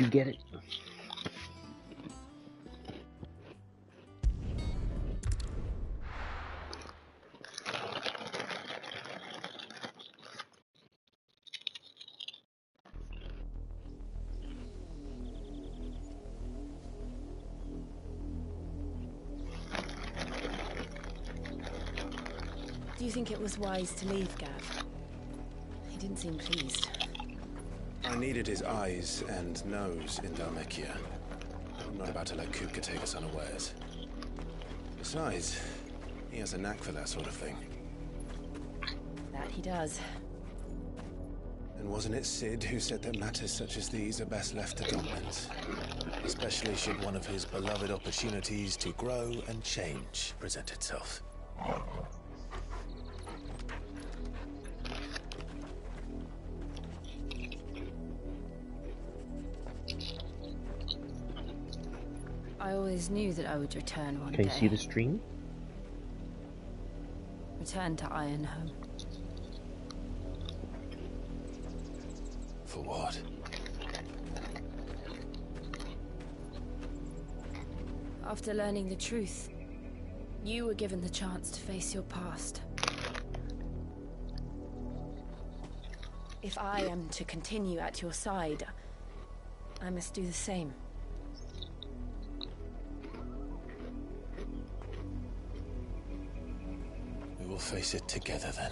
you get it? Do you think it was wise to leave, Gav? He didn't seem pleased. I needed his eyes and nose in Dhalmekia. I'm not about to let Kupka take us unawares. Besides, he has a knack for that sort of thing. That he does. And wasn't it Sid who said that matters such as these are best left to dominance? Especially should one of his beloved opportunities to grow and change present itself. I always knew that I would return one day. Can you see the stream? Return to Ironhome. For what? After learning the truth, you were given the chance to face your past. If I am to continue at your side, I must do the same. We will face it together then.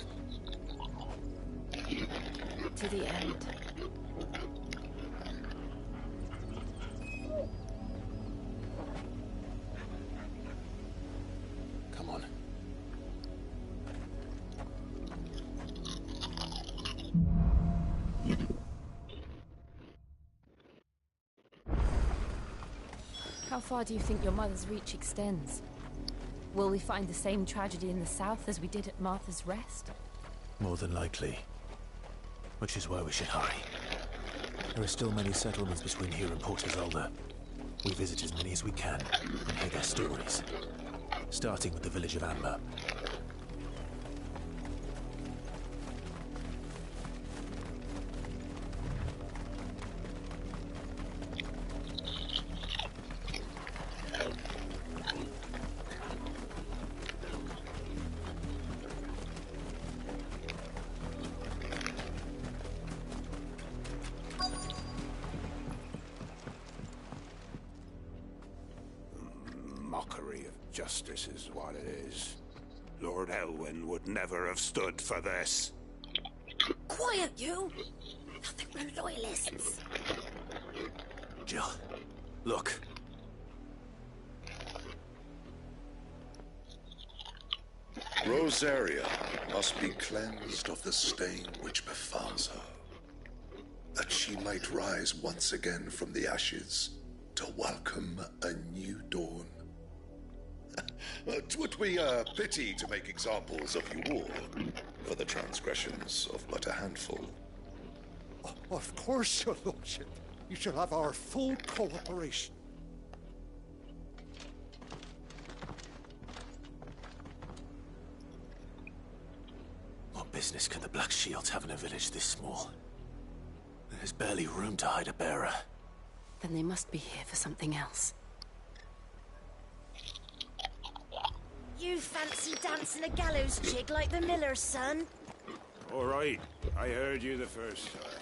To the end. Come on. How far do you think your mother's reach extends? Will we find the same tragedy in the south as we did at Martha's Rest? More than likely. Which is why we should hurry. There are still many settlements between here and Port Isolde. We visit as many as we can and hear their stories. Starting with the village of Amber. Mockery of justice is what it is. Lord Elwyn would never have stood for this. Quiet, you! Nothing but loyalists. Jill, look. Rosaria must be cleansed of the stain which befalls her, that she might rise once again from the ashes to welcome a new dawn. 'Twould be a pity to make examples of you all for the transgressions of but a handful. Of course, your lordship. You shall have our full cooperation. What business can the Black Shields have in a village this small? There's barely room to hide a bearer. Then they must be here for something else. You fancy dancing a gallows jig like the miller's son? All right, I heard you the first time.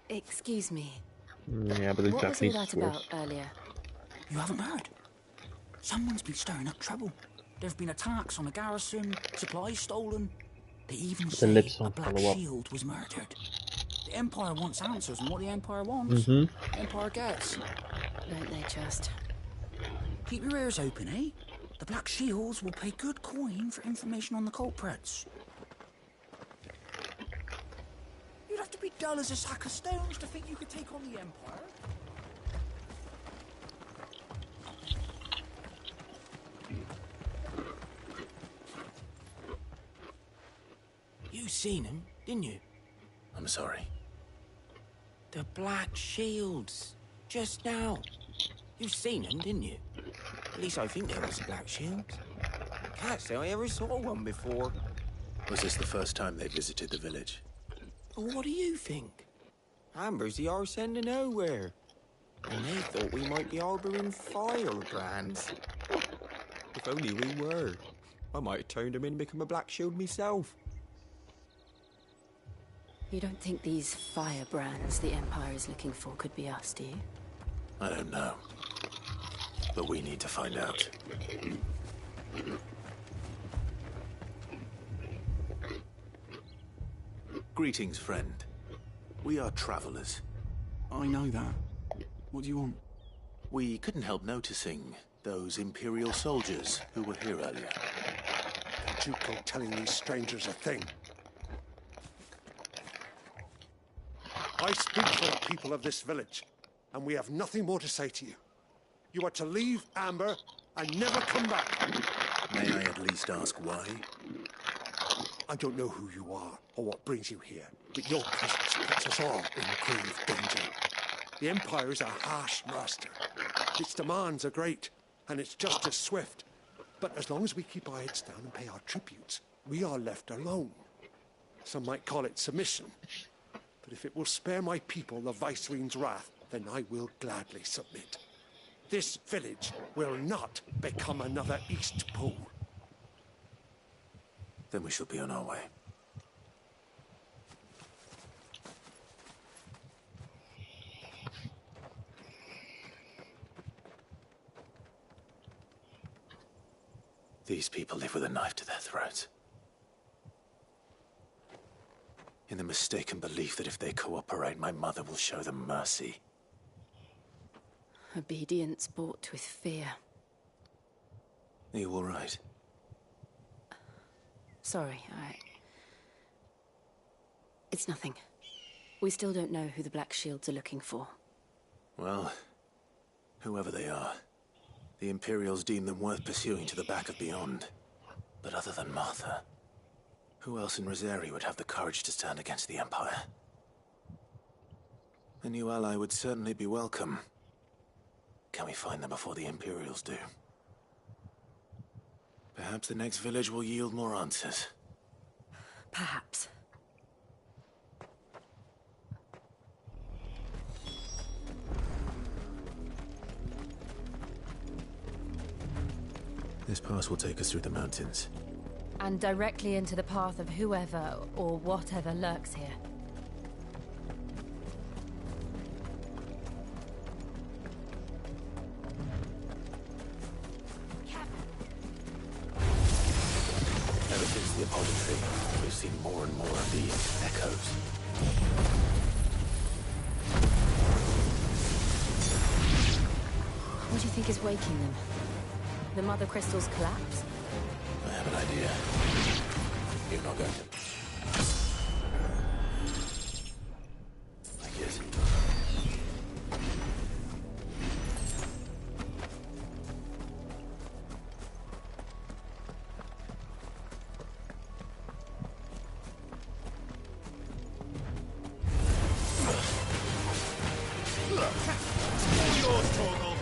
Excuse me. Yeah, but the What was all Japanese that is worse. about earlier? You haven't heard? Someone's been stirring up trouble. There've been attacks on the garrison, supplies stolen. They even say lips a on Black follow-up. Shield was murdered. The Empire wants answers, and what the Empire wants, the Empire gets. Don't they just? Keep your ears open, eh? The Black Shields will pay good coin for information on the culprits. You'd have to be dull as a sack of stones to think you could take on the Empire. You seen him, didn't you? I'm sorry. The Black Shields. Just now. You seen them, didn't you? At least I think there was a Black Shield. Can't say I ever saw one before. Was this the first time they visited the village? What do you think? Amber's the arse end of nowhere. And they thought we might be harbouring firebrands. If only we were. I might have turned them in and become a Black Shield myself. You don't think these firebrands the Empire is looking for could be us, do you? I don't know. But we need to find out. Greetings, friend. We are travelers. I know that. What do you want? We couldn't help noticing those Imperial soldiers who were here earlier. Don't you go telling these strangers a thing. I speak for the people of this village, and we have nothing more to say to you. You are to leave Amber and never come back. May I at least ask why? I don't know who you are or what brings you here, but your presence puts us all in grave danger. The Empire is a harsh master. Its demands are great, and its justice swift. But as long as we keep our heads down and pay our tributes, we are left alone. Some might call it submission. But if it will spare my people the Viceroy's wrath, then I will gladly submit. This village will not become another Eastpool. Then we shall be on our way. These people live with a knife to their throats. In the mistaken belief that if they cooperate, my mother will show them mercy. Obedience bought with fear. Are you all right? Sorry, It's nothing. We still don't know who the Black Shields are looking for. Well, whoever they are, the Imperials deem them worth pursuing to the back of beyond. But other than Martha, who else in Rosari would have the courage to stand against the Empire? A new ally would certainly be welcome. Can we find them before the Imperials do? Perhaps the next village will yield more answers. Perhaps. This pass will take us through the mountains. And directly into the path of whoever or whatever lurks here. Ever since the Apology, we've seen more and more of these echoes. What do you think is waking them? The Mother Crystal's collapse? I have an idea. You're not going to. I guess. Yours, Torgal.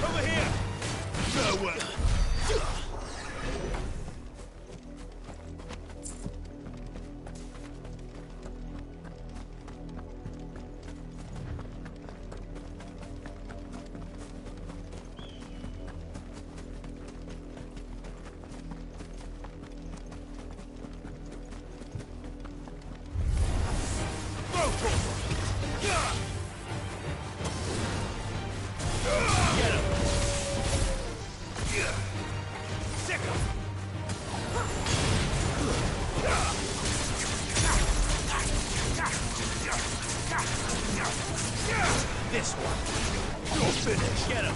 Over here! Nowhere! This one. You're finished. Get him.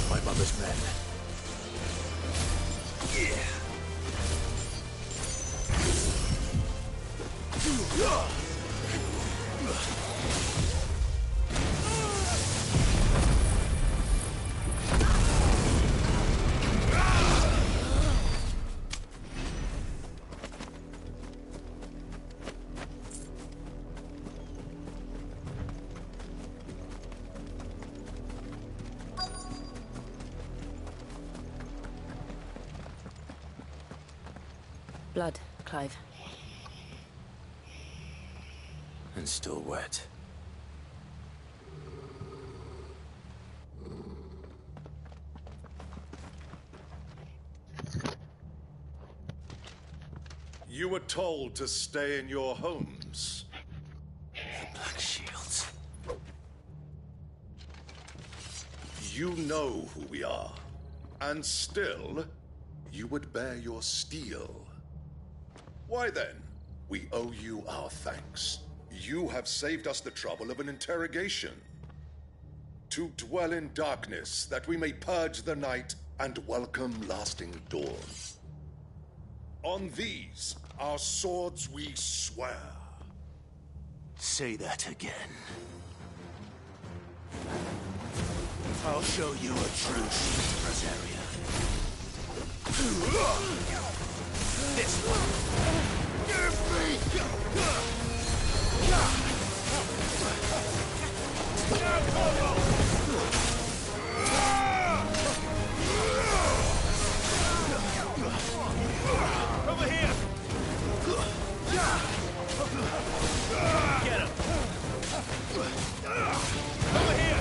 my mother's men. Blood, Clive. And still wet. You were told to stay in your homes. The Black Shields. You know who we are. And still, you would bear your steel. Why then, we owe you our thanks. You have saved us the trouble of an interrogation. To dwell in darkness, that we may purge the night and welcome lasting dawn. On these, our swords we swear. Say that again. I'll show you a true shield, Rosaria. This one. Give me! Over here! Get him! Over here!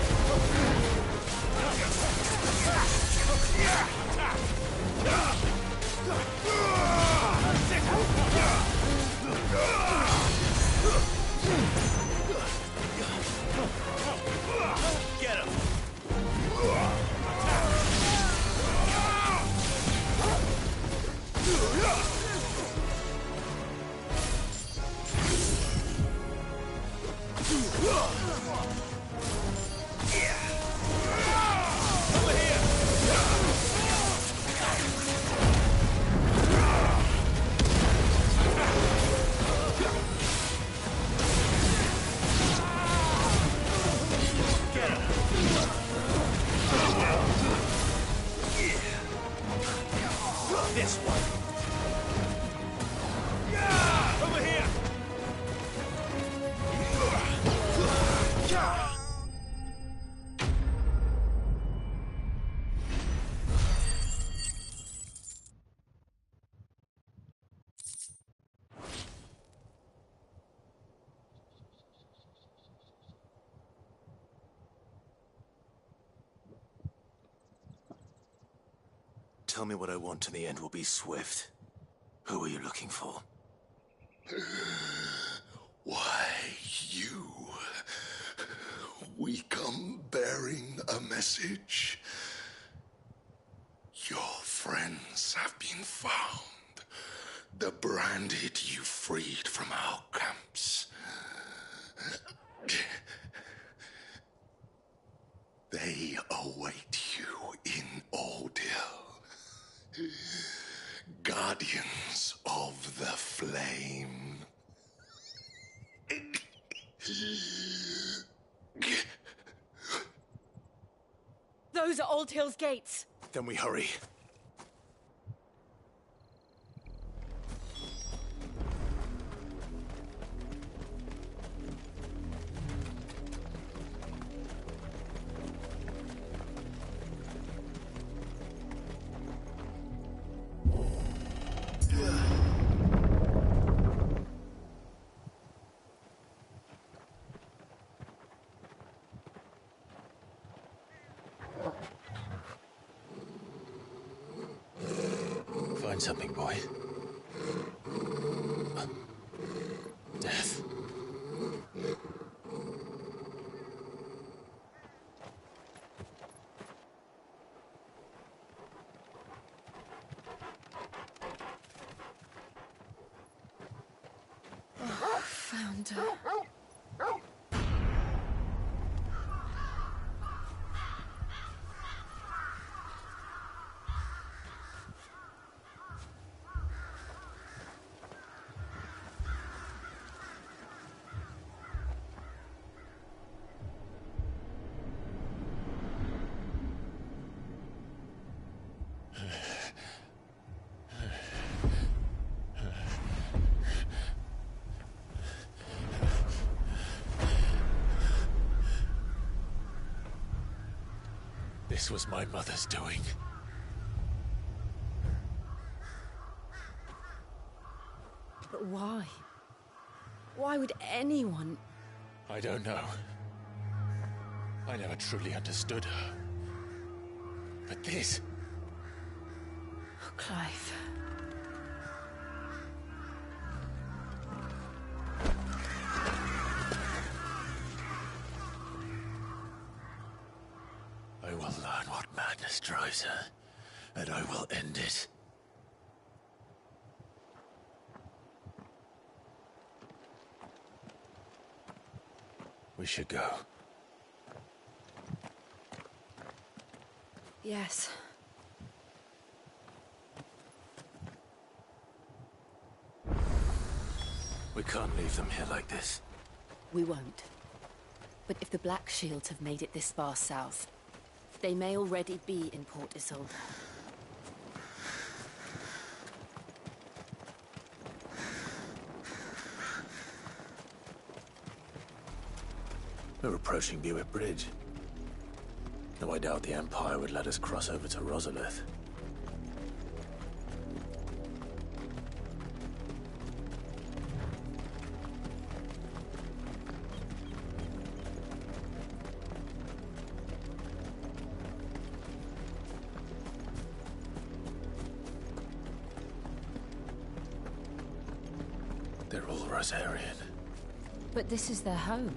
Get him! This one. Over here. Tell me what I want and the end will be swift. Who are you looking for? Why, you. We come bearing a message. Your friends have been found. The branded you freed from our camps. They await you in Oldhill. Guardians of the Flame. Those are Old Hill's gates. Then we hurry. Find something, boy. Death. Found her. This was my mother's doing. But why? Why would anyone... I don't know. I never truly understood her. But this... Oh, Clive. I will learn what madness drives her, and I will end it. We should go. Yes. We can't leave them here like this. We won't. But if the Black Shields have made it this far south, they may already be in Port Isolde. We're approaching Buick Bridge. Though I doubt the Empire would let us cross over to Rosalith. They're all Rosarian. But this is their home.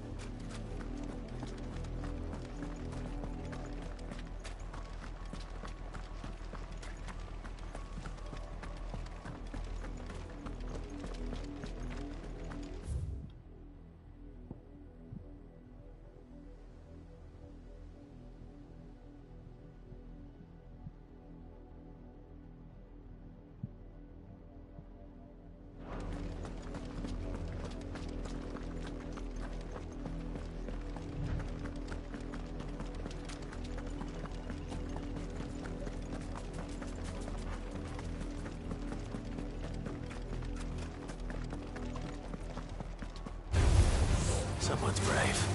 Someone's brave.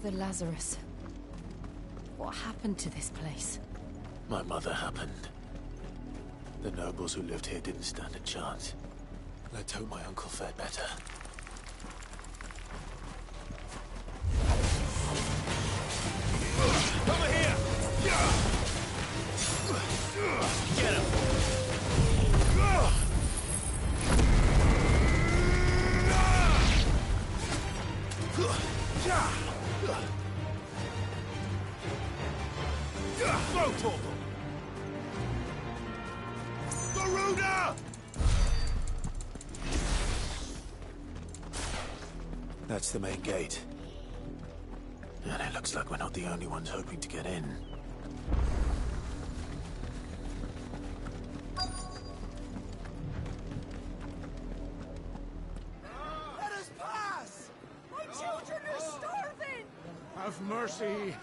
The Lazarus. What happened to this place? My mother happened. The nobles who lived here didn't stand a chance. Let's hope my uncle fared better. Over here! Get him! Throw Torval! Garuda! That's the main gate. And it looks like we're not the only ones hoping to get in. Let us pass! My children are starving! Have mercy.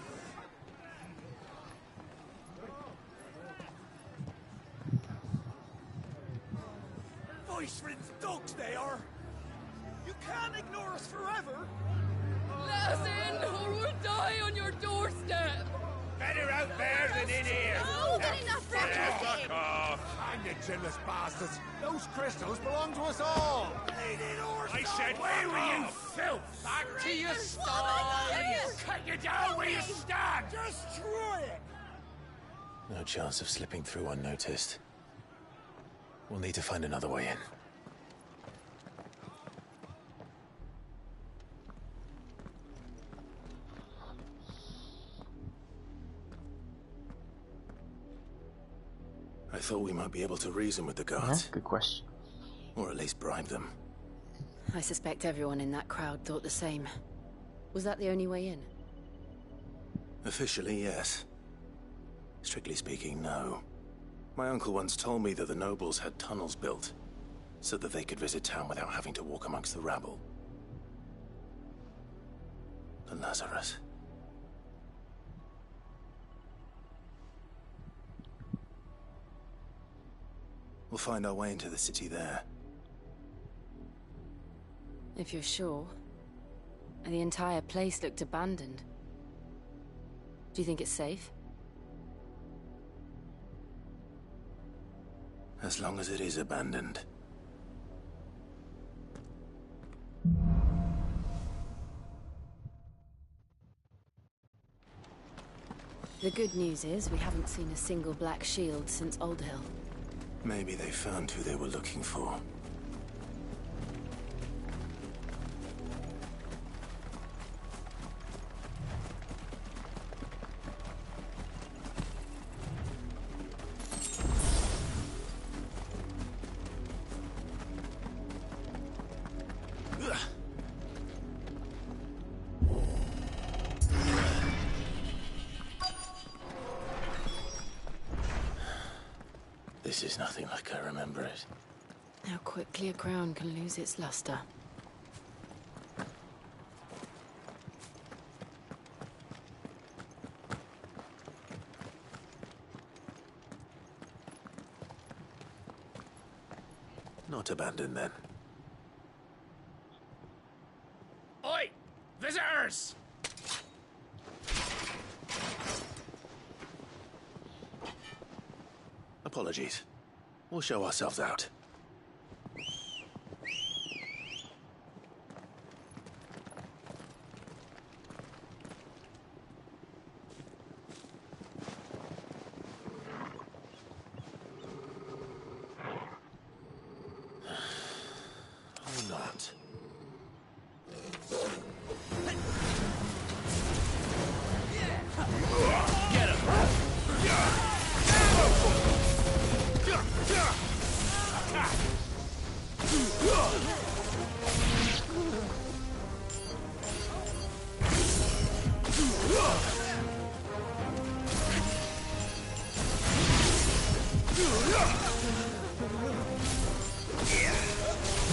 Voice-ridden dogs they are! You can't ignore us forever! Let us in, or we'll die on your doorstep! Better out there than in here! Oh, get enough Fuck off! Hang you chinless bastards. Those crystals belong to us all. I said, where were you, filth? Back to your stall! Cut you down where you stand! Destroy it! No chance of slipping through unnoticed. We'll need to find another way in. I thought we might be able to reason with the guards. Good question. Or at least bribe them. I suspect everyone in that crowd thought the same. Was that the only way in? Officially, yes. Strictly speaking, no. My uncle once told me that the nobles had tunnels built, so that they could visit town without having to walk amongst the rabble. The Lazarus. We'll find our way into the city there. If you're sure. The entire place looked abandoned. Do you think it's safe? As long as it is abandoned. The good news is we haven't seen a single black shield since Old Hill. Maybe they found who they were looking for. This is nothing like I remember it. How quickly a crown can lose its luster. Not abandoned, then. Oi! Visitors! Apologies. We'll show ourselves out. Or not.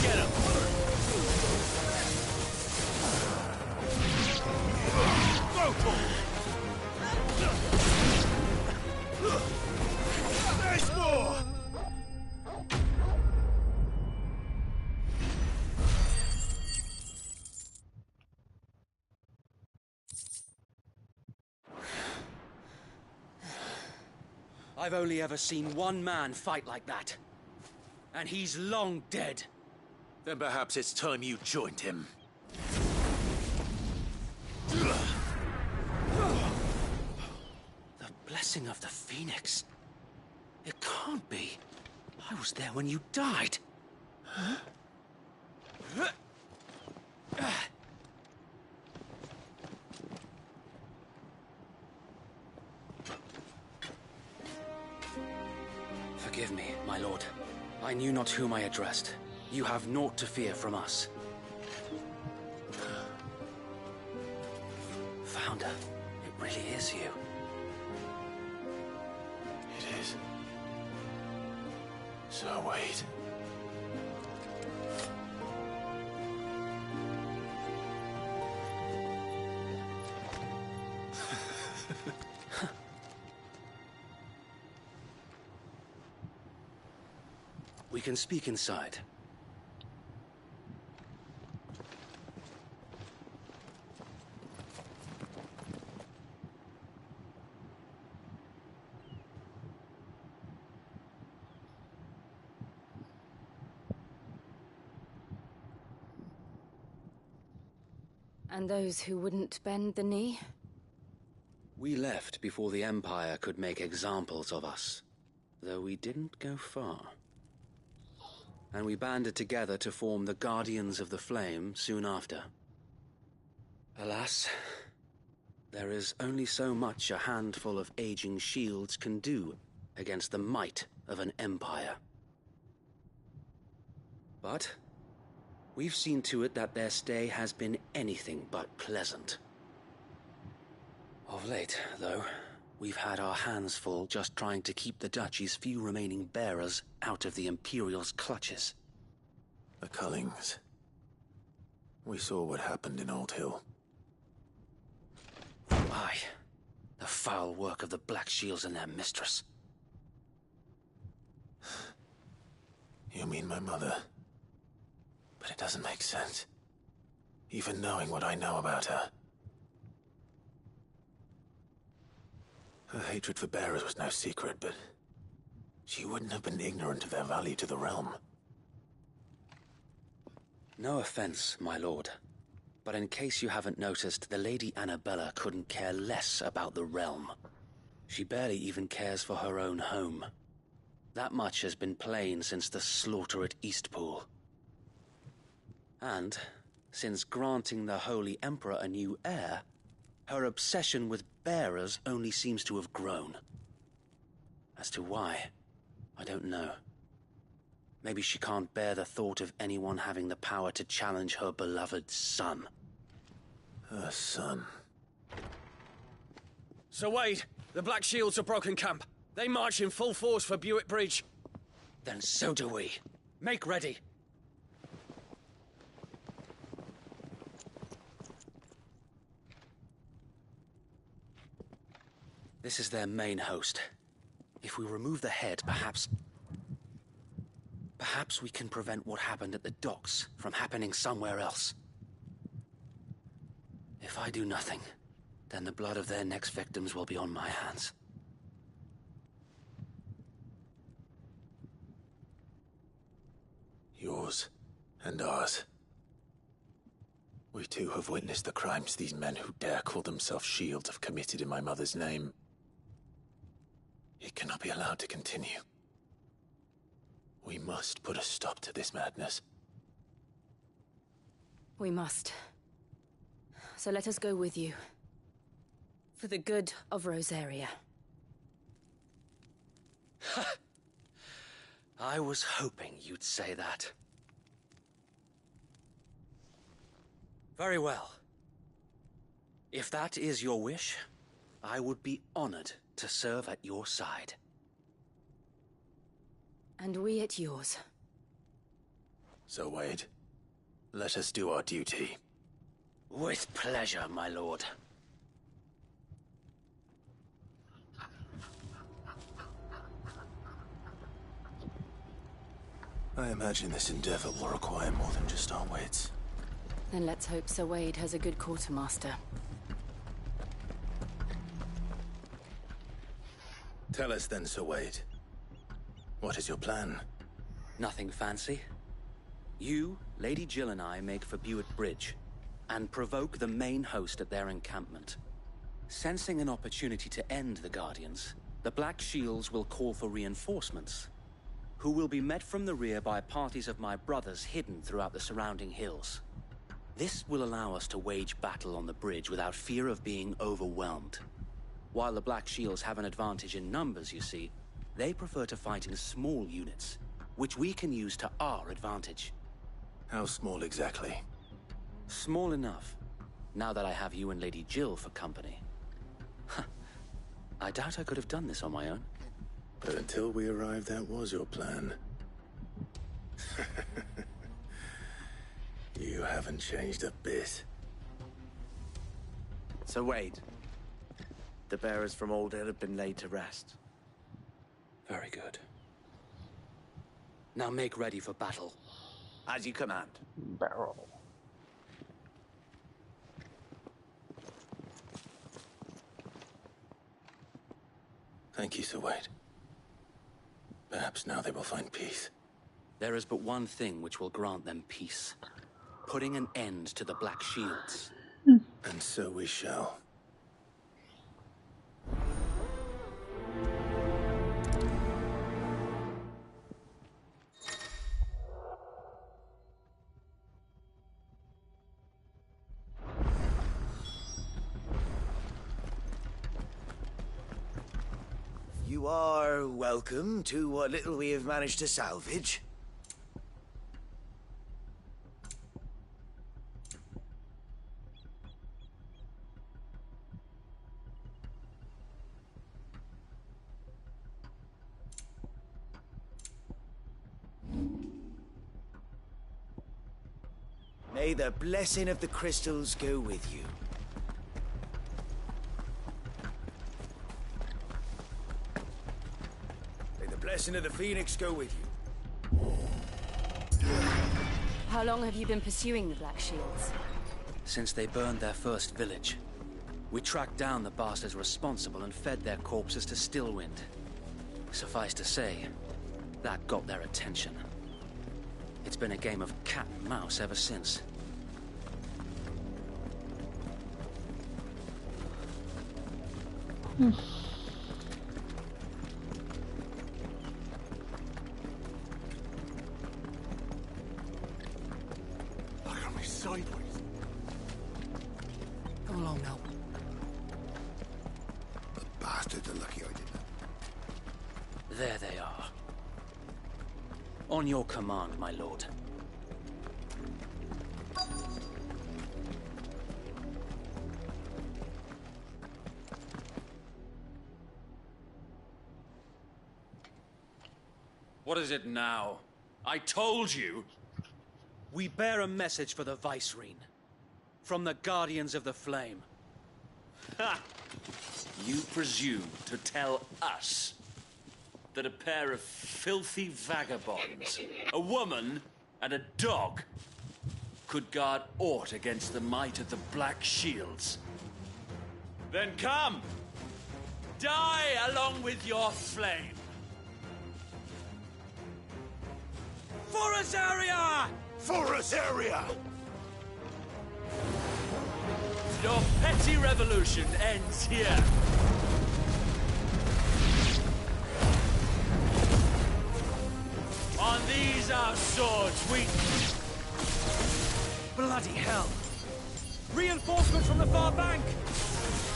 Get him! I've only ever seen one man fight like that. And he's long dead. Then perhaps it's time you joined him. The blessing of the Phoenix. It can't be. I was there when you died. Huh? Forgive me, my lord. I knew not whom I addressed. You have naught to fear from us. Founder, it really is you. It is. So wait. We can speak inside. And those who wouldn't bend the knee? We left before the Empire could make examples of us, though we didn't go far. And we banded together to form the Guardians of the Flame soon after. Alas, there is only so much a handful of aging shields can do against the might of an empire. But we've seen to it that their stay has been anything but pleasant. Of late, though, we've had our hands full just trying to keep the Duchy's few remaining bearers out of the Imperial's clutches. The Cullings. We saw what happened in Old Hill. Aye. The foul work of the Black Shields and their mistress. You mean my mother? But it doesn't make sense. Even knowing what I know about her. Her hatred for bearers was no secret, but she wouldn't have been ignorant of their value to the realm. No offense, my lord. But in case you haven't noticed, the Lady Annabella couldn't care less about the realm. She barely even cares for her own home. That much has been plain since the slaughter at Eastpool. And, since granting the Holy Emperor a new heir, her obsession with bearers only seems to have grown. As to why, I don't know. Maybe she can't bear the thought of anyone having the power to challenge her beloved son. Her son. Sir Wade, the Black Shields have broken camp. They march in full force for Buick Bridge. Then so do we. Make ready. This is their main host. If we remove the head, perhaps we can prevent what happened at the docks from happening somewhere else. If I do nothing, then the blood of their next victims will be on my hands. Yours and ours. We too have witnessed the crimes these men who dare call themselves Shields have committed in my mother's name. It cannot be allowed to continue. We must put a stop to this madness. We must. So let us go with you. For the good of Rosaria. I was hoping you'd say that. Very well. If that is your wish, I would be honored to serve at your side. And we at yours. So, Wade, let us do our duty. With pleasure, my lord. I imagine this endeavor will require more than just our wits. Then let's hope Sir Wade has a good quartermaster. Tell us then, Sir Wade. What is your plan? Nothing fancy. You, Lady Jill and I make for Buick Bridge, and provoke the main host at their encampment. Sensing an opportunity to end the Guardians, the Black Shields will call for reinforcements, who will be met from the rear by parties of my brothers hidden throughout the surrounding hills. This will allow us to wage battle on the bridge without fear of being overwhelmed. While the Black Shields have an advantage in numbers, you see, they prefer to fight in small units, which we can use to our advantage. How small exactly? Small enough, now that I have you and Lady Jill for company. I doubt I could have done this on my own. But until we arrived, that was your plan. You haven't changed a bit. Sir Wade, the bearers from Old Hill have been laid to rest. Very good. Now make ready for battle. As you command. Barrel. Thank you, Sir Wade. Perhaps now they will find peace. There is but one thing which will grant them peace. Putting an end to the Black Shields. And so we shall. You You are welcome to what little we have managed to salvage. May the blessing of the crystals go with you. May the blessing of the Phoenix go with you. How long have you been pursuing the Black Shields? Since they burned their first village. We tracked down the bastards responsible and fed their corpses to Stillwind. Suffice to say, that got their attention. It's been a game of cat and mouse ever since. Look at me sideways. Come along now. The bastards are lucky I didn't. There they are. On your command, my lord. What is it now? I told you! We bear a message for the Vicereine. From the Guardians of the Flame. Ha! You presume to tell us that a pair of filthy vagabonds, a woman and a dog, could guard aught against the might of the Black Shields? Then come! Die along with your flame! For Azaria! For Azaria! Your petty revolution ends here. On these our swords we... Bloody hell! Reinforcements from the far bank!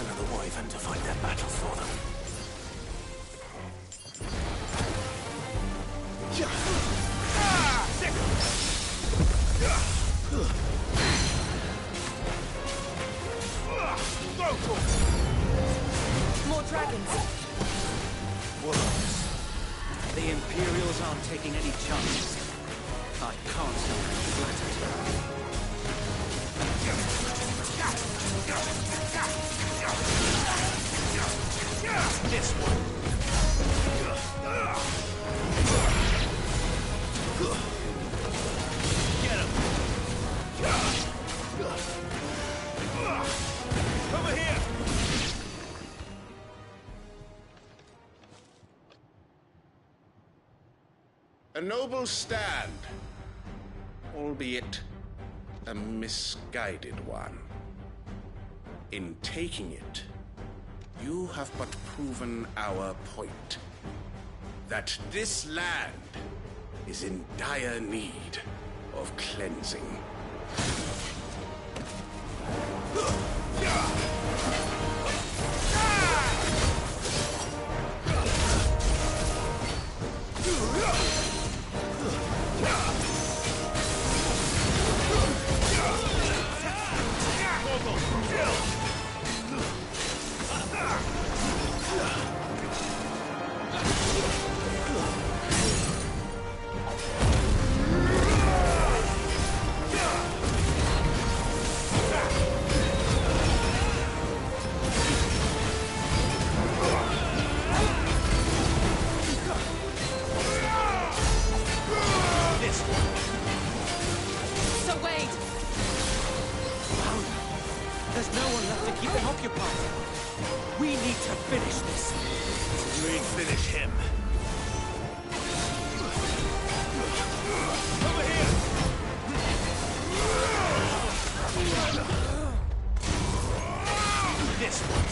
Another wyvern to fight their battles for them. More dragons! Worse. The Imperials aren't taking any chances. I can't say I'm flattered. This one. Get him. Over here. A noble stand, albeit a misguided one. In taking it, you have but proven our point. That this land is in dire need of cleansing. So Wade! There's no one left to keep them occupied. We need to finish this. You ain't finish him. Over here! This one.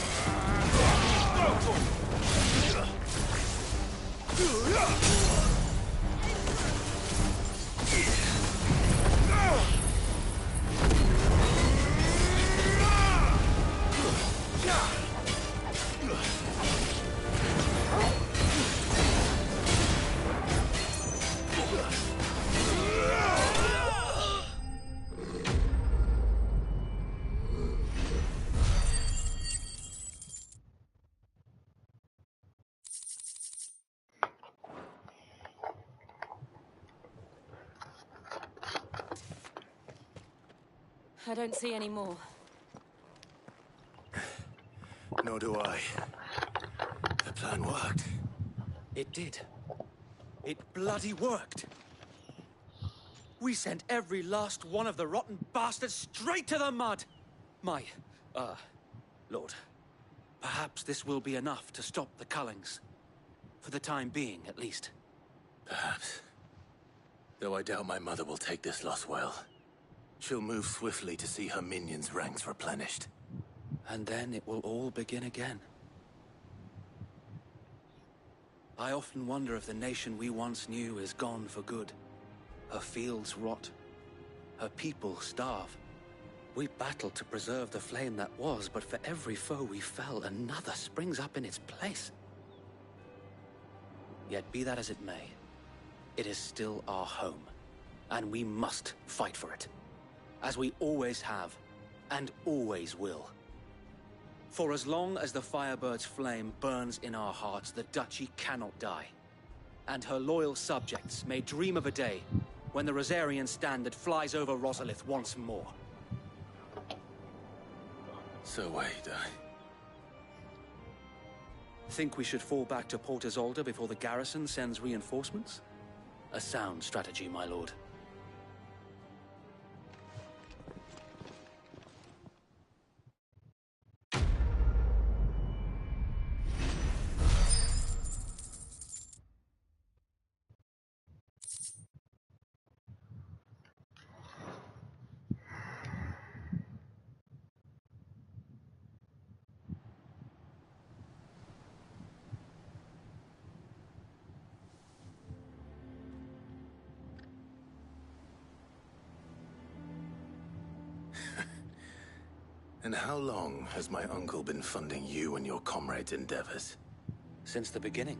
I don't see any more. Nor do I. The plan worked. It did. It bloody worked. We sent every last one of the rotten bastards straight to the mud. Lord, perhaps this will be enough to stop the Cullings. For the time being, at least. Perhaps. Though I doubt my mother will take this loss well. She'll move swiftly to see her minions' ranks replenished. And then it will all begin again. I often wonder if the nation we once knew is gone for good. Her fields rot. Her people starve. We battled to preserve the flame that was, but for every foe we fell, another springs up in its place. Yet be that as it may, it is still our home, and we must fight for it. As we always have, and always will. For as long as the Firebird's flame burns in our hearts, the Duchy cannot die. And her loyal subjects may dream of a day when the Rosarian standard flies over Rosalith once more. So wait, Think we should fall back to Port Isolde before the garrison sends reinforcements? A sound strategy, my lord. And how long has my uncle been funding you and your comrades' endeavors? Since the beginning.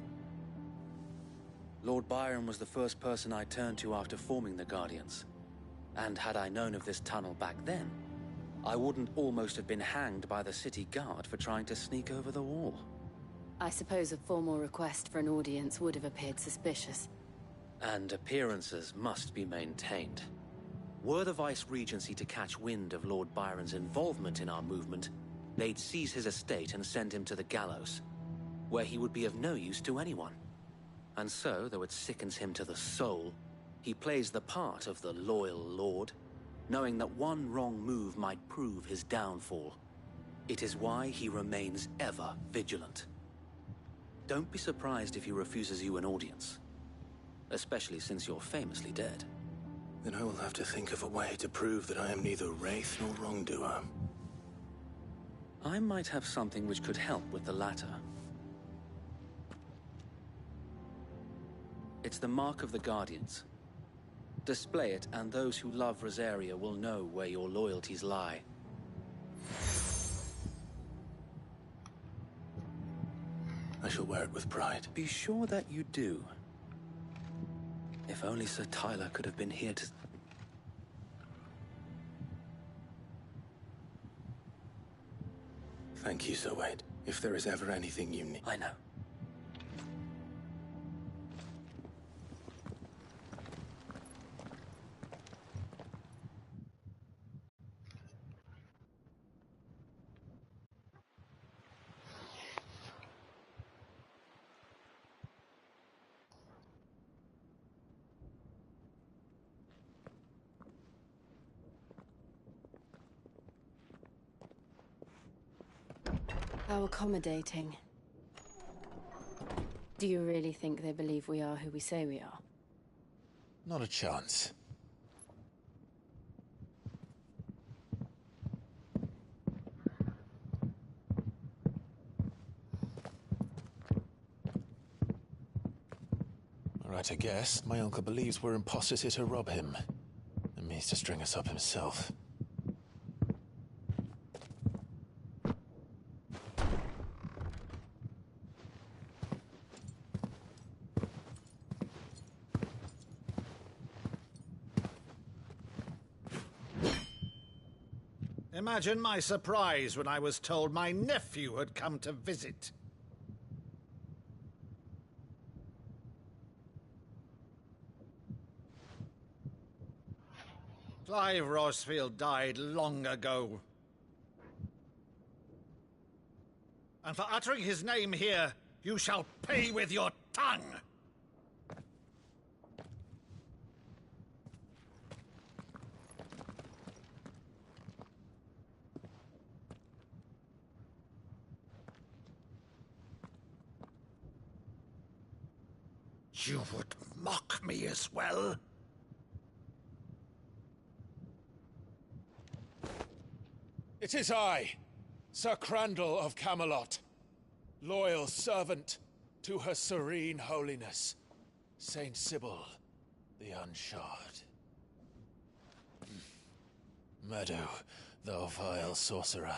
Lord Byron was the first person I turned to after forming the Guardians. And had I known of this tunnel back then, I wouldn't almost have been hanged by the city guard for trying to sneak over the wall. I suppose a formal request for an audience would have appeared suspicious. And appearances must be maintained. Were the Vice-Regency to catch wind of Lord Byron's involvement in our movement, they'd seize his estate and send him to the gallows, where he would be of no use to anyone. And so, though it sickens him to the soul, he plays the part of the loyal lord, knowing that one wrong move might prove his downfall. It is why he remains ever vigilant. Don't be surprised if he refuses you an audience, especially since you're famously dead. Then I will have to think of a way to prove that I am neither wraith nor wrongdoer. I might have something which could help with the latter. It's the mark of the Guardians. Display it, and those who love Rosaria will know where your loyalties lie. I shall wear it with pride. Be sure that you do. If only Sir Tyler could have been here to... Thank you, Sir Wade. If there is ever anything you need... I know. How accommodating. Do you really think they believe we are who we say we are? Not a chance. Right, I guess. My uncle believes we're imposters here to rob him. And means to string us up himself. Imagine my surprise when I was told my nephew had come to visit. Clive Rosfield died long ago. And for uttering his name here, you shall pay with your tongue! You would mock me as well? It is I, Sir Crandall of Camelot, loyal servant to Her Serene Holiness, Saint Sybil the Unshod. Meadow, thou vile sorcerer,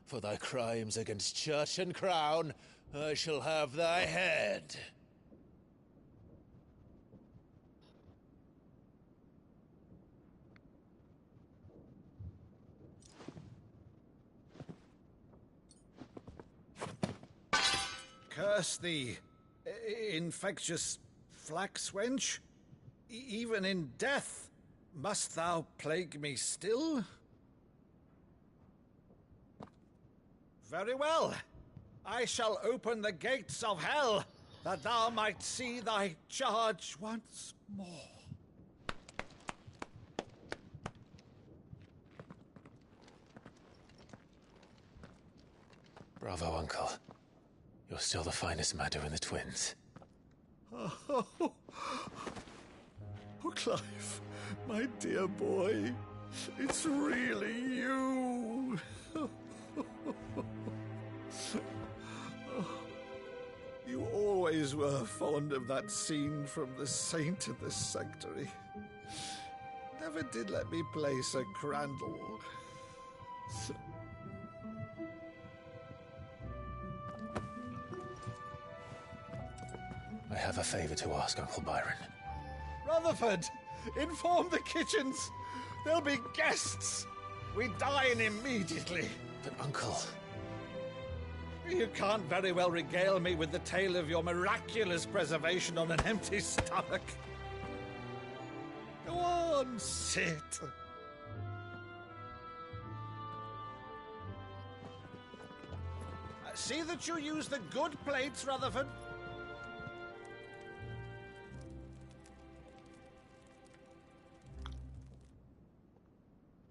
for thy crimes against church and crown, I shall have thy head. Curse thee, infectious flax wench. Even in death, must thou plague me still? Very well. I shall open the gates of hell, that thou might see thy charge once more. Bravo, Uncle. You're still the finest Meadow in the twins. Oh, Clive, my dear boy, it's really you. You always were fond of that scene from The Saint in the Sanctuary. Never did let me play Sir Crandall. I have a favor to ask, Uncle Byron. Rutherford, inform the kitchens. There'll be guests. We dine immediately. But, Uncle... You can't very well regale me with the tale of your miraculous preservation on an empty stomach. Go on, sit. See that you use the good plates, Rutherford.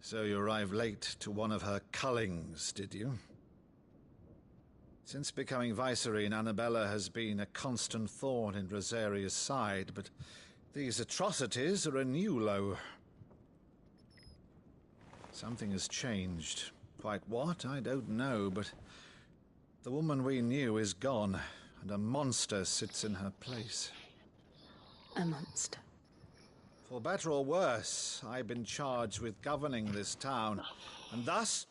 So you arrived late to one of her cullings, did you? Since becoming Vicereine, Annabella has been a constant thorn in Rosaria's side, but these atrocities are a new low. Something has changed. Quite what, I don't know, but the woman we knew is gone, and a monster sits in her place. A monster? For better or worse, I've been charged with governing this town, and thus...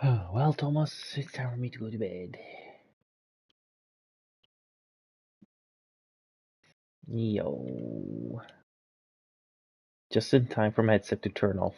Well, Thomas, it's time for me to go to bed. Yo. Just in time for my headset to turn off.